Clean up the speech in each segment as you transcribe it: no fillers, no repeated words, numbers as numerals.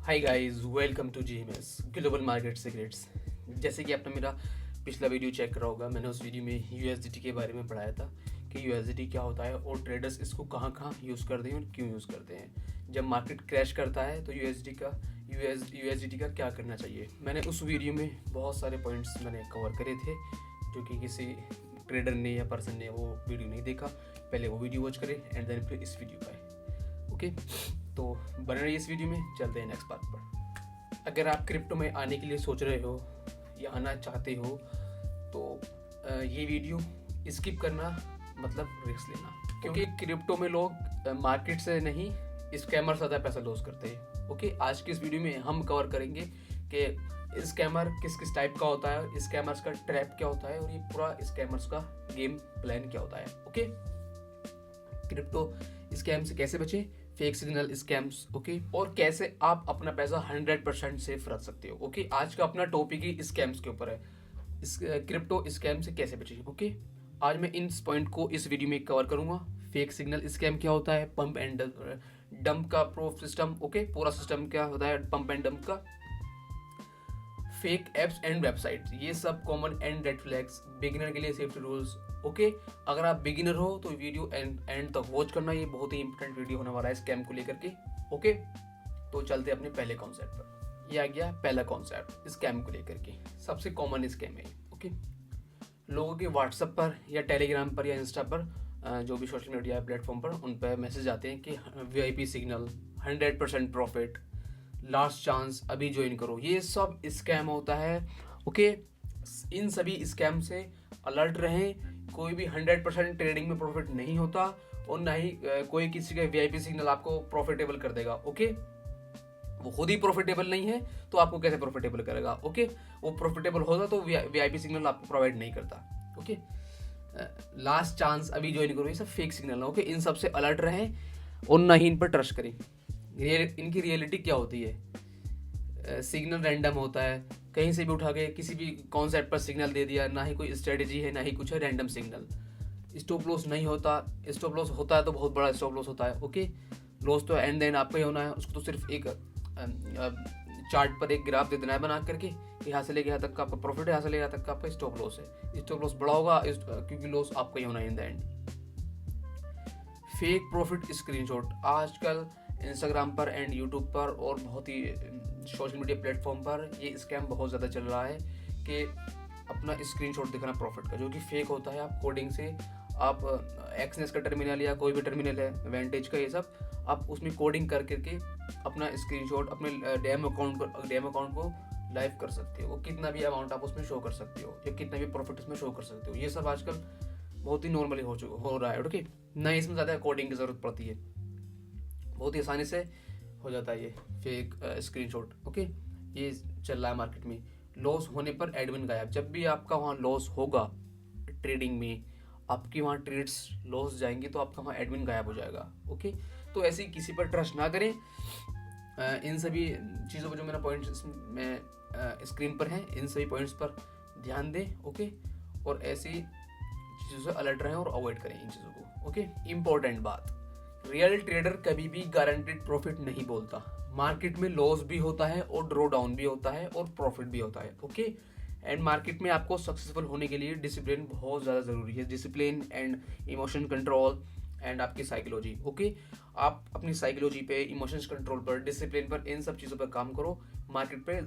Hi guys, welcome to GMS global market secrets. जैसे कि आपने मेरा पिछला वीडियो चेक करा होगा, मैंने उस वीडियो में यूएसडीटी के बारे में पढ़ाया था कि यूएसडीटी क्या होता है और ट्रेडर्स इसको कहाँ कहाँ यूज़ करते हैं और क्यों यूज़ करते हैं। जब मार्केट क्रैश करता है तो यूएसडीटी का क्या करना चाहिए। मैंने उस वीडियो में बहुत सारे पॉइंट्स मैंने कवर करे थे जो कि किसी ट्रेडर ने या पर्सन ने वो वीडियो नहीं देखा। पहले वो वीडियो वॉच करें एंड देन फिर इस वीडियो का। ओके, तो बने रहिए इस वीडियो में। चलते हैं नेक्स्ट पार्ट पर। अगर आप क्रिप्टो में आने के लिए सोच रहे हो या आना चाहते हो तो ये वीडियो स्किप करना मतलब रिस्क लेना, क्योंकि क्रिप्टो में लोग मार्केट से नहीं स्कैमर ज़्यादा पैसा लॉस करते हैं। ओके, आज की इस वीडियो में हम कवर करेंगे कि स्कैमर किस किस टाइप का होता है, स्कैमर्स का ट्रैप क्या होता है और ये पूरा स्कैमर्स का गेम प्लान क्या होता है। ओके, क्रिप्टो स्कैम से कैसे बचें, फेक सिग्नल स्कैम्स, ओके, और कैसे आप अपना पैसा 100% सेफ रख सकते हो। ओके, आज का अपना टॉपिक ही स्कैम्स के ऊपर है, इस क्रिप्टो स्कैम से कैसे बचें। ओके, आज मैं इन पॉइंट को इस वीडियो में कवर करूंगा। फेक सिग्नल स्कैम क्या होता है, पंप एंड डंप का प्रूफ सिस्टम, ओके, पूरा सिस्टम क्या होता है पंप एंड डंप का, फेक एप्स एंड वेबसाइट, ये सब common and red flags, beginner के लिए सेफ्टी रूल्स। ओके, अगर आप बिगिनर हो तो वीडियो एंड तक वॉच करना, ये बहुत ही इंपॉर्टेंट वीडियो होने वाला है स्कैम को लेकर के। ओके, तो चलते अपने पहले कॉन्सेप्ट पर। ये आ गया पहला कॉन्सेप्ट स्कैम को लेकर के। सबसे कॉमन स्कैम है ओके, लोगों के व्हाट्सएप पर या टेलीग्राम पर या इंस्टा पर जो भी सोशल मीडिया प्लेटफॉर्म पर उन पर मैसेज आते हैं कि VIP signal, 100% profit, last chance, अभी ज्वाइन करो। ये सब स्कैम होता है। ओके, इन सभी स्कैम से अलर्ट रहें। कोई भी 100% ट्रेडिंग में प्रॉफिट नहीं होता और ना ही कोई किसी का वीआईपी सिग्नल आपको प्रॉफिटेबल कर देगा। ओके, वो खुद ही प्रॉफिटेबल नहीं है तो आपको कैसे प्रॉफिटेबल करेगा। ओके, वो प्रॉफिटेबल होगा तो वीआईपी सिग्नल आपको प्रोवाइड नहीं करता। ओके, लास्ट चांस, अभी ज्वाइन करो, ये सब फेक सिग्नल है। ओके, इन सब से अलर्ट रहें और ना ही इन पर ट्रस्ट करें। इनकी रियलिटी क्या होती है, सिग्नल रैंडम होता है, कहीं से भी उठा के किसी भी कॉन्सेप्ट पर सिग्नल दे दिया, ना ही कोई स्ट्रेटेजी है ना ही कुछ है, रैंडम सिग्नल। स्टॉप लॉस नहीं होता, स्टॉप लॉस होता है तो बहुत बड़ा स्टॉप लॉस होता है। ओके, लॉस तो एंड देन आपका ही होना है, उसको तो सिर्फ एक चार्ट पर एक ग्राफ दे देना है बना करके कि यहाँ से लेके यहाँ तक का आपका प्रॉफिट है, यहाँ से लेके यहाँ तक का आपका स्टॉप लॉस है। स्टॉप लॉस बड़ा होगा क्योंकि लॉस आपका ही होना है इन the and. Fake profit screenshot, आजकल इंस्टाग्राम पर एंड यूट्यूब पर और बहुत ही सोशल मीडिया प्लेटफॉर्म पर ये स्कैम बहुत ज़्यादा चल रहा है कि अपना स्क्रीनशॉट दिखाना प्रॉफिट का, जो कि फेक होता है। आप कोडिंग से, आप एक्सनेस का टर्मिनल या कोई भी टर्मिनल है, वेंटेज का, ये सब आप उसमें कोडिंग कर करके अपना स्क्रीनशॉट अपने डैम अकाउंट को लाइव कर सकते हो। कितना भी अमाउंट आप उसमें शो कर सकते हो या कितना भी प्रॉफिट उसमें शो कर सकते हो। ये सब आजकल बहुत ही नॉर्मली हो रहा है। ओके, ना इसमें ज़्यादा कोडिंग की ज़रूरत पड़ती है, बहुत ही आसानी से हो जाता है ये फेक स्क्रीनशॉट। ओके, ये चल रहा है मार्केट में। लॉस होने पर एडमिन गायब, जब भी आपका वहाँ लॉस होगा ट्रेडिंग में, आपकी वहाँ ट्रेड्स लॉस जाएंगे तो आपका वहाँ एडमिन गायब हो जाएगा। ओके, तो ऐसे ही किसी पर ट्रस्ट ना करें। इन सभी चीज़ों पर जो मेरा पॉइंट्स में स्क्रीन पर हैं, इन सभी पॉइंट्स पर ध्यान दें। ओके, और ऐसी चीज़ों से अलर्ट रहें और अवॉइड करें इन चीज़ों को। ओके, इम्पोर्टेंट बात, रियल ट्रेडर कभी भी गारंटेड प्रॉफिट नहीं बोलता। मार्केट में लॉस भी होता है और ड्रॉ डाउन भी होता है और प्रॉफिट भी होता है। ओके, एंड मार्केट में आपको सक्सेसफुल होने के लिए डिसिप्लिन बहुत ज़्यादा ज़रूरी है। Discipline and emotion control and आपकी साइकोलॉजी। ओके, आप अपनी साइकोलॉजी पे, इमोशंस कंट्रोल पर, डिसिप्लिन पर, इन सब चीज़ों पर काम करो, मार्केट पे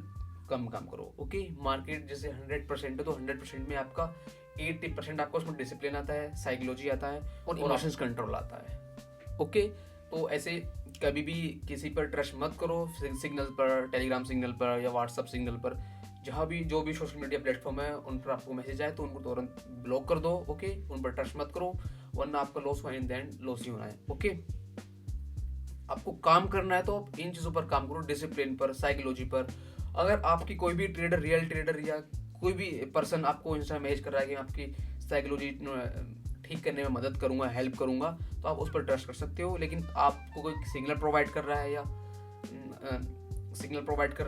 कम काम करो। ओके, मार्केट जैसे 100% है तो 100% में आपका 80% आपको उसमें डिसिप्लिन आता है, साइकोलॉजी आता है और इमोशंस कंट्रोल आता है। ओके, तो ऐसे कभी भी किसी पर ट्रस्ट मत करो। सिग्नल पर, टेलीग्राम सिग्नल पर या व्हाट्सअप सिग्नल पर, जहाँ भी जो भी सोशल मीडिया प्लेटफॉर्म है उन पर आपको मैसेज आए तो उनको तुरंत ब्लॉक कर दो। ओके, उन पर ट्रस्ट मत करो वरना आपका loss in the end loss ही होना है। ओके, आपको काम करना है तो आप इन चीज़ों पर काम करो, डिसिप्लिन पर, साइकोलॉजी पर। अगर आपकी कोई भी ट्रेडर, रियल ट्रेडर या कोई भी पर्सन आपको इंस्टा मैसेज कर रहा है कि आपकी साइकोलॉजी ठीक करने में मदद करूंगा, हेल्प करूंगा, तो आप उस पर ट्रस्ट कर सकते हो। लेकिन आपको कोई सिग्नल प्रोवाइड कर रहा है या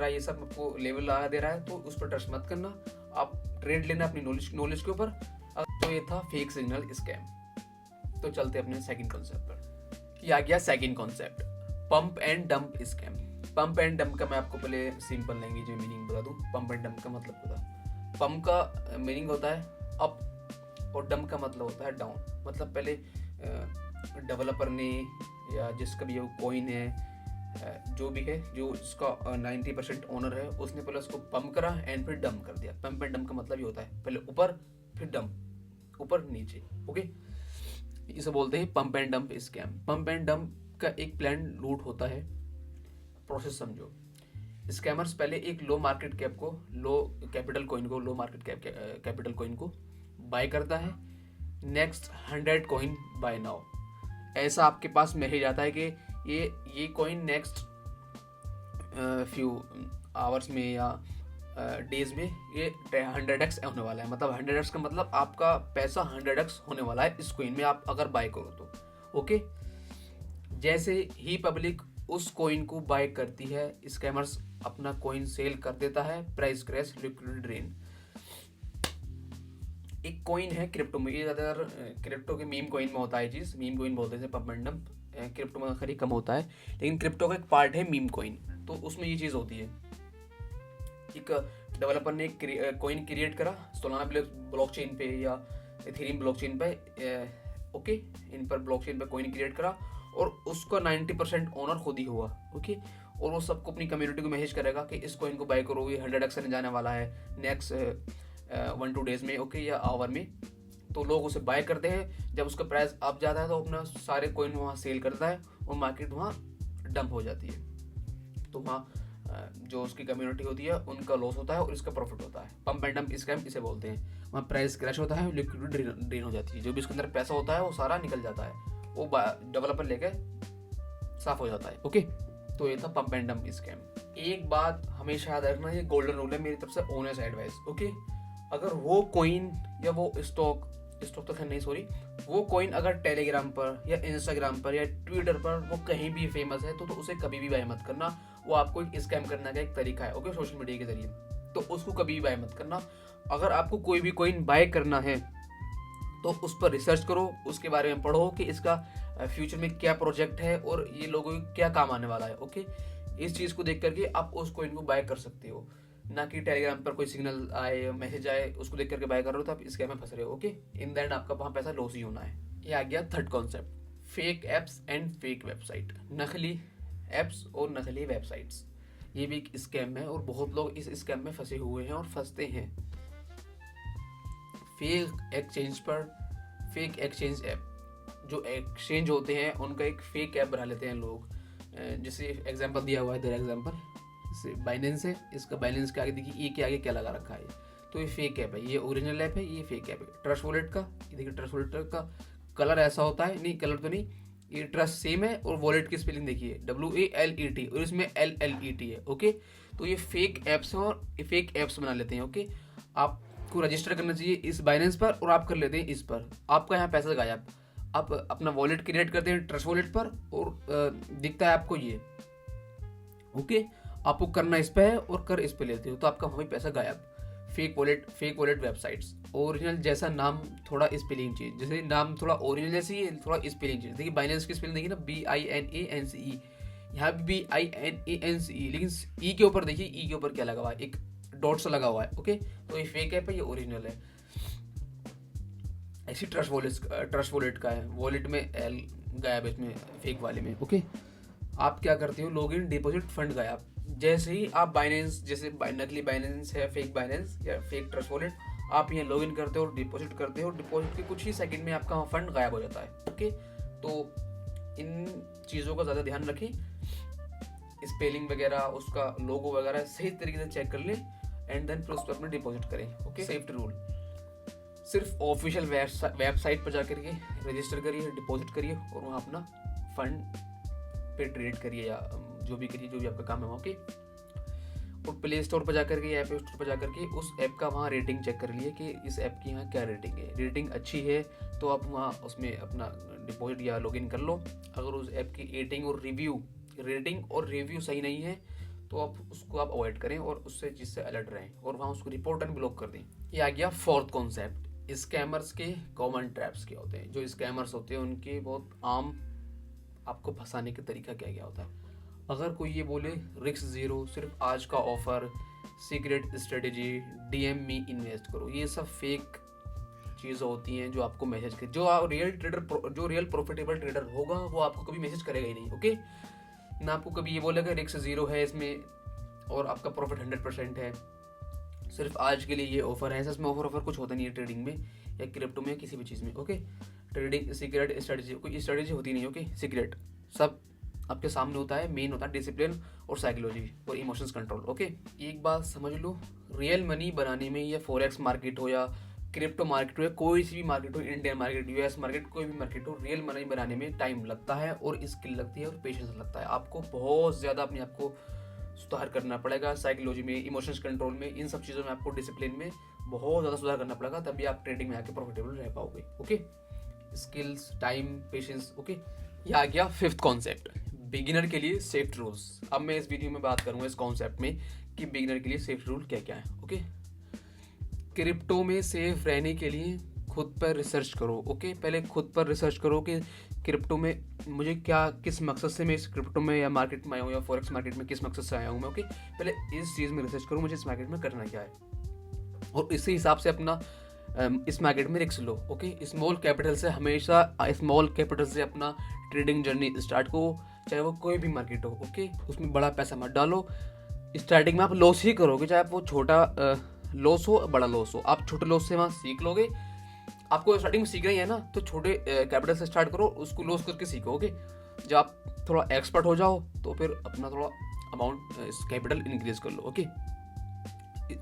ये सब आपको लेवल लगा दे रहा है तो उस पर ट्रस्ट मत करना। आप ट्रेड लेना अपनी नॉलेज के ऊपर। तो ये था फेक सिग्नल स्कैम। तो चलते अपने सेकंड कॉन्सेप्ट पर। ये आ गया second concept, pump and dump scam. Pump and dump का मैं आपको पहले सिंपल लैंग्वेज में मीनिंग बता दूं। पंप एंड डंप का मतलब होता है, पंप का मीनिंग होता है अप और डंप का मतलब होता है डाउन। मतलब पहले डेवलपर ने या जिसका भी वो कॉइन है, जो भी है, जो इसका 90% ओनर है, उसने पहले उसको पंप करा एंड फिर डंप कर दिया। पंप एंड डंप का मतलब ये होता है पहले ऊपर फिर डंप, ऊपर नीचे। ओके, इसे बोलते हैं pump and dump scam. Pump and dump का एक प्लान लूट होता है। प्रोसेस समझो। स्कैमर्स पहले एक लो मार्केट कैप को, लो कैपिटल कॉइन को, लो मार्केट कैपिटल कॉइन को बाय करता है। नेक्स्ट 100 कॉइन बाय नाउ, ऐसा आपके पास मैसेज आता है कि ये कॉइन नेक्स्ट फ्यू आवर्स में या डेज में ये 100x होने वाला है। मतलब 100x का मतलब आपका पैसा 100x होने वाला है इस कॉइन में, आप अगर बाय करो तो। ओके, जैसे ही पब्लिक उस कॉइन को बाय करती है, स्कैमर्स अपना कॉइन सेल कर देता है। Price crash, liquidity drain. एक कॉइन है क्रिप्टो में, ये ज़्यादातर क्रिप्टो के मीम कॉइन में होता है चीज़। मीम कॉइन बोलते हैं पंप एंड डंप, क्रिप्टो में खरी कम होता है, लेकिन क्रिप्टो का एक पार्ट है मीम कॉइन। तो उसमें ये चीज़ होती है, एक डेवलपर ने एक कॉइन क्रिएट करा सोलाना ब्लॉकचेन पे या इथेरियम ब्लॉकचेन पे। ओके, इन पर ब्लॉकचेन पे कॉइन क्रिएट करा और उसका 90% ओनर खुद ही हुआ। ओके, और वो सबको अपनी कम्युनिटी को मैसेज करेगा कि इस कॉइन को बाय करो, ये 100x जाने वाला है नेक्स्ट 1-2 डेज में। ओके, या आवर में। तो लोग उसे बाय करते हैं। जब उसका प्राइस अप जाता है तो अपना सारे कॉइन वहाँ सेल करता है और मार्केट वहाँ डंप हो जाती है। तो वहाँ जो उसकी कम्युनिटी होती है उनका लॉस होता है और इसका प्रॉफिट होता है। पंप एंड डंप स्कैम इसे बोलते हैं। वहाँ प्राइस क्रैश होता है, लिक्विडिटी ड्रेन हो जाती है, जो भी इसके अंदर पैसा होता है वो सारा निकल जाता है, वो डेवलपर लेके साफ हो जाता है। ओके, तो ये था पंप एंड डंप स्कैम। एक बात हमेशा याद रखना, ये गोल्डन रूल है मेरी तरफ से, ऑनेस्ट एडवाइस। ओके, अगर वो कॉइन या वो स्टॉक तो खैर नहीं, सॉरी, वो कॉइन अगर टेलीग्राम पर या इंस्टाग्राम पर या ट्विटर पर वो कहीं भी फेमस है तो उसे कभी भी बाय मत करना। वो आपको एक स्कैम करने का एक तरीका है। ओके, सोशल मीडिया के जरिए, तो उसको कभी भी बाय मत करना। अगर आपको कोई भी कॉइन बाय करना है तो उस पर रिसर्च करो, उसके बारे में पढ़ो कि इसका फ्यूचर में क्या प्रोजेक्ट है और ये लोगों को क्या काम आने वाला है। ओके, इस चीज़ को देख करके आप उस कॉइन को बाय कर सकते हो, ना कि टेलीग्राम पर कोई सिग्नल आए, मैसेज आए, उसको देख करके बाय कर रहे हो तो आप स्कैम में फंस रहे हो। ओके, इन द एंड आपका वहाँ पैसा लॉस ही होना है। ये आ गया third concept, fake apps and fake website. नकली एप्स और नकली वेबसाइट्स, ये भी एक स्कैम है और बहुत लोग इस स्कैम में फंसे हुए हैं और फंसते हैं। फेक एक्सचेंज पर, फेक एक्सचेंज ऐप, जो एक्सचेंज होते हैं उनका एक फेक ऐप बना लेते हैं लोग। जैसे एग्जांपल दिया हुआ है, इधर एग्जांपल जैसे बाइनेंस है, इसका बाइनेंस के आगे देखिए ए के आगे क्या लगा रखा है, तो ये फेक ऐप है, ये ओरिजिनल ऐप है, ये फेक ऐप है। ट्रस्ट वॉलेट का ये देखिए, ट्रस्ट वॉलेट का कलर ऐसा होता है, नहीं कलर तो नहीं, ये ट्रस्ट सेम है और वॉलेट की स्पेलिंग देखिए WALET और इसमें LLET है। ओके, तो ये फेक ऐप्स हैं और फेक ऐप्स बना लेते हैं। ओके, आपको रजिस्टर करना चाहिए इस बाइनेंस पर और आप कर लेते हैं इस पर, आपका यहाँ पैसा गायब। आप अपना वॉलेट क्रिएट करते हैं ट्रस्ट वॉलेट पर और दिखता है आपको ये। ओके, आपको करना इस पे है और कर इस पे लेते हो तो आपका वही पैसा गायब। फेक वॉलेट वेबसाइट्स, ओरिजिनल जैसा नाम थोड़ा स्पेलिंग चेंज, जैसे नाम थोड़ा ओरिजिनल जैसे ही थोड़ा स्पेलिंग चेंज। देखिए बाइनेंस की स्पेलिंग देखिए ना, BINANCE, यहाँ भी BINANCE, लेकिन ई के ऊपर देखिए, ई के ऊपर क्या लगा हुआ है, एक डॉट सा लगा हुआ है। ओके, तो ये फेक है, ये ओरिजिनल है। ऐसी ट्रस्ट वॉलेट का है, वॉलेट में एल गायब है इसमें, फेक वाले में। ओके, आप क्या करते हो, लॉगिन डिपॉजिट फंड गायब। जैसे ही आप बाइनेंस, जैसे नकली बाइनेंस है, फेक बाइनेंस या फेक ट्रस्ट वॉलेट, आप यहाँ लॉगिन करते हो, डिपॉजिट करते हो, डिपॉजिट के कुछ ही सेकंड में आपका फंड गायब हो जाता है। ओके, तो इन चीज़ों का ज़्यादा ध्यान रखें, स्पेलिंग वगैरह, उसका लोगो वगैरह सही तरीके से चेक कर लें एंड देन फिर उस पर अपना डिपॉजिट करें। ओके, सेफ्टी रूल, सिर्फ ऑफिशियल वेबसाइट पर जाकर के रजिस्टर करिए, डिपॉजिट करिए और वहाँ अपना फंड पे ट्रेड करिए या जो भी करिए, जो भी आपका काम है। ओके, और प्ले स्टोर पर जाकर के, ऐप स्टोर पर जाकर के उस ऐप का वहाँ रेटिंग चेक कर लिए कि इस ऐप की यहाँ क्या रेटिंग है। रेटिंग अच्छी है तो आप वहाँ उसमें अपना डिपॉजिट या लॉगिन कर लो। अगर उस ऐप की रेटिंग और रिव्यू सही नहीं है तो आप उसको अवॉइड करें और उससे जिससे अलर्ट रहें और वहाँ उसको रिपोर्ट एंड ब्लॉक कर दें। ये आ गया फोर्थ कॉन्सेप्ट, स्कैमर्स के कॉमन ट्रैप्स क्या होते हैं। जो स्कैमर्स होते हैं उनके बहुत आम आपको फंसाने का तरीका क्या क्या होता है। अगर कोई ये बोले रिस्क ज़ीरो, सिर्फ आज का offer, secret strategy, DM me invest करो, ये सब फेक चीज़ें होती हैं जो आपको मैसेज कर, जो रियल प्रॉफिटेबल ट्रेडर होगा वो आपको कभी मैसेज करेगा ही नहीं, ओके। ना आपको कभी ये बोलेगा रिस्क ज़ीरो है इसमें और आपका प्रॉफिट 100% है, सिर्फ आज के लिए ये ऑफर है। इसमें ऑफर कुछ होता नहीं है ट्रेडिंग में या क्रिप्टो में या किसी भी चीज़ में, ओके। ट्रेडिंग सीक्रेट स्ट्रेटेजी, कोई स्ट्रेटेजी होती नहीं, ओके। सीक्रेट सब आपके सामने होता है, मेन होता है डिसिप्लिन और साइकोलॉजी और इमोशंस कंट्रोल, ओके। एक बात समझ लो, रियल मनी बनाने में, या फॉरेक्स मार्केट हो या क्रिप्टो मार्केट हो या कोई सी भी मार्केट हो, इंडियन मार्केट, यूएस मार्केट, कोई भी मार्केट हो, रियल मनी बनाने में टाइम लगता है और स्किल लगती है और पेशेंस लगता है। आपको बहुत ज़्यादा अपने आप को सुधार करना पड़ेगा, साइकोलॉजी में, इमोशंस कंट्रोल में, इन सब चीज़ों में आपको डिसिप्लिन में बहुत ज़्यादा सुधार करना पड़ेगा, तभी आप ट्रेडिंग में आके प्रॉफिटेबल रह पाओगे, okay. Skills, time, patience, okay. ये आ गया फिफ्थ कॉन्सेप्ट, बिगिनर के लिए सेफ रूल्स। अब मैं इस वीडियो में बात करूंगा इस कॉन्सेप्ट में कि बिगिनर के लिए सेफ रूल क्या क्या है, ओके। क्रिप्टो में सेफ रहने के लिए खुद पर रिसर्च करो, ओके। पहले खुद पर रिसर्च करो कि क्रिप्टो में मुझे क्या, किस मकसद से मैं इस क्रिप्टो में या मार्केट में आया हूँ या फॉरेक्स मार्केट में किस मकसद से आया हूँ मैं, ओके। पहले इस चीज़ में रिसर्च करो, मुझे इस मार्केट में करना क्या है, और इसी हिसाब से अपना इस मार्केट में रिस्क लो, ओके। स्मॉल कैपिटल से हमेशा अपना ट्रेडिंग जर्नी स्टार्ट करो, चाहे वो कोई भी मार्केट हो, ओके। उसमें बड़ा पैसा मत डालो, स्टार्टिंग में आप लॉस ही करोगे, चाहे वो छोटा लॉस हो बड़ा लॉस हो, आप छोटे लॉस से वहाँ सीख लोगे। आपको स्टार्टिंग में सीखना ही है ना, तो छोटे कैपिटल से स्टार्ट करो, उसको लॉस करके सीखो, ओके। जब आप थोड़ा एक्सपर्ट हो जाओ तो फिर अपना थोड़ा अमाउंट कैपिटल इंक्रीज कर लो, ओके।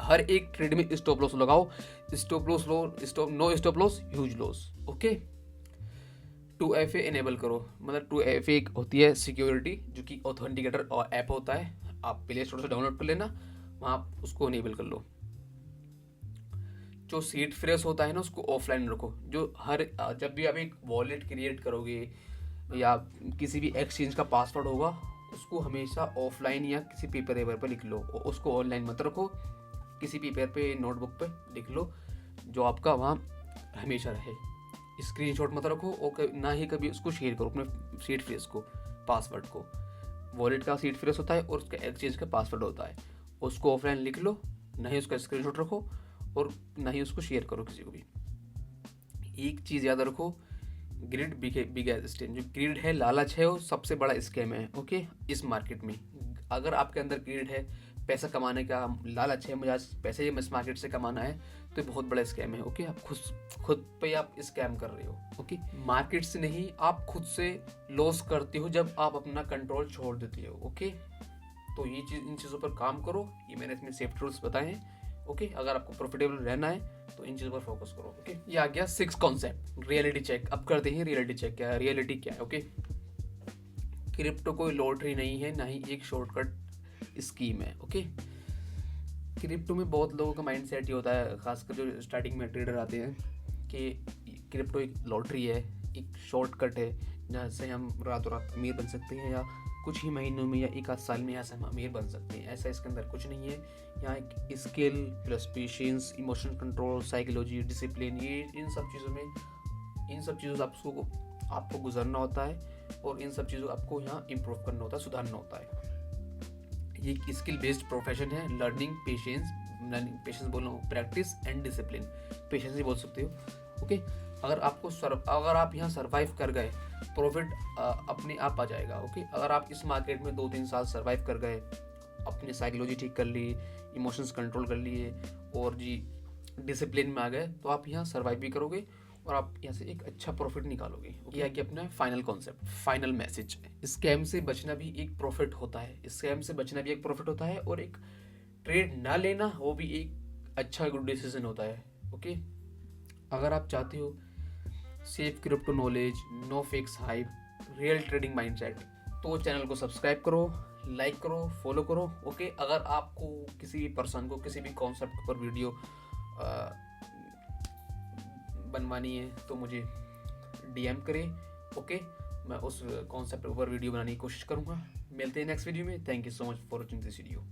हर एक ट्रेड में स्टॉप लॉस लगाओ, no stop loss huge loss, okay. 2FA enable करो, मतलब 2FA एक होती है सिक्योरिटी, जो कि ऑथेंटिकेटर और ऐप होता है, आप प्ले स्टोर से डाउनलोड कर लेना, वहाँ उसको इनेबल कर लो। जो सीड फ्रेश होता है ना, उसको ऑफलाइन रखो। जब भी आप एक वॉलेट क्रिएट करोगे या किसी भी एक्सचेंज का पासवर्ड होगा, उसको हमेशा ऑफलाइन या किसी पेपर पर लिख लो, और उसको ऑनलाइन मत रखो, किसी पेपर पे, नोटबुक पे लिख लो, जो आपका वहाँ हमेशा रहे। स्क्रीनशॉट मत रखो और ना ही कभी उसको शेयर करो अपने सीड फ्रेश को, पासवर्ड को। वॉलेट का सीड फ्रेश होता है और उसका एक्सचेंज का पासवर्ड होता है, उसको ऑफलाइन लिख लो, ना ही उसका स्क्रीनशॉट रखो और ना ही उसको शेयर करो किसी को भी। एक चीज़ याद रखो, ग्रीड बिगेस्ट स्कैम, जो ग्रीड है, लालच है, वो सबसे बड़ा स्कैम है, ओके। इस मार्केट में अगर आपके अंदर ग्रीड है, पैसा कमाने का लालच है, मुझे आज पैसे इस मार्केट से कमाना है, तो बहुत बड़ा स्कैम है, ओके। आप खुद पे आप स्कैम कर रहे हो, ओके। मार्केट से नहीं, आप खुद से लॉस करते हो जब आप अपना कंट्रोल छोड़ देते हो, ओके। तो ये चीज़, इन चीज़ों पर काम करो, ये मैंने इसमें सेफ्टी रूल्स बताए हैं, ओके। अगर आपको प्रॉफिटेबल रहना है तो इन चीज़ों पर फोकस करो, ओके। ये आ गया 6 कॉन्सेप्ट, रियलिटी चेक। अब करते हैं रियलिटी चेक, क्या है, रियलिटी क्या है, ओके। क्रिप्टो कोई लॉटरी नहीं है, ना ही एक शॉर्टकट स्कीम है, ओके। क्रिप्टो में बहुत लोगों का माइंड सेट ही होता है, खासकर जो स्टार्टिंग में ट्रेडर आते हैं, कि क्रिप्टो एक लॉटरी है, एक शॉर्टकट है, जहाँ से हम रातों रात अमीर बन सकते हैं, या कुछ ही महीनों में या एक आध साल में यहाँ से हम अमीर बन सकते हैं। ऐसा इसके अंदर कुछ नहीं है। यहाँ एक skill plus patience, emotional control, psychology, discipline, ये इन सब चीज़ों से आपको गुजरना होता है, और इन सब चीज़ों आपको यहाँ इम्प्रूव करना होता है, सुधारना होता है। ये एक स्किल बेस्ड प्रोफेशन है, लर्निंग पेशेंस बोल रहा हूँ, प्रैक्टिस एंड डिसिप्लिन, पेशेंस ही बोल सकते हो, ओके। अगर आप यहाँ सर्वाइव कर गए, प्रॉफिट अपने आप आ जाएगा, ओके। अगर आप इस मार्केट में 2-3 साल सर्वाइव कर गए, अपनी साइकोलॉजी ठीक कर ली, इमोशंस कंट्रोल कर लिए और जी डिसिप्लिन में आ गए, तो आप यहाँ सर्वाइव भी करोगे और आप यहाँ से एक अच्छा प्रॉफिट निकालोगे, ओके। ये अपना final concept, final message, scam से बचना भी एक प्रॉफिट होता है, और एक ट्रेड ना लेना वो भी एक अच्छा गुड डिसीजन होता है, ओके। अगर आप चाहते हो safe crypto knowledge, no fakes hype, real trading mindset, तो चैनल को सब्सक्राइब करो, लाइक करो, फॉलो करो, ओके। अगर आपको किसी भी पर्सन को किसी भी कॉन्सेप्ट पर वीडियो बनवानी है तो मुझे DM करें, ओके। मैं उस कॉन्सेप्ट पर वीडियो बनाने की कोशिश करूँगा। मिलते हैं नेक्स्ट वीडियो में। Thank you so much for watching this video.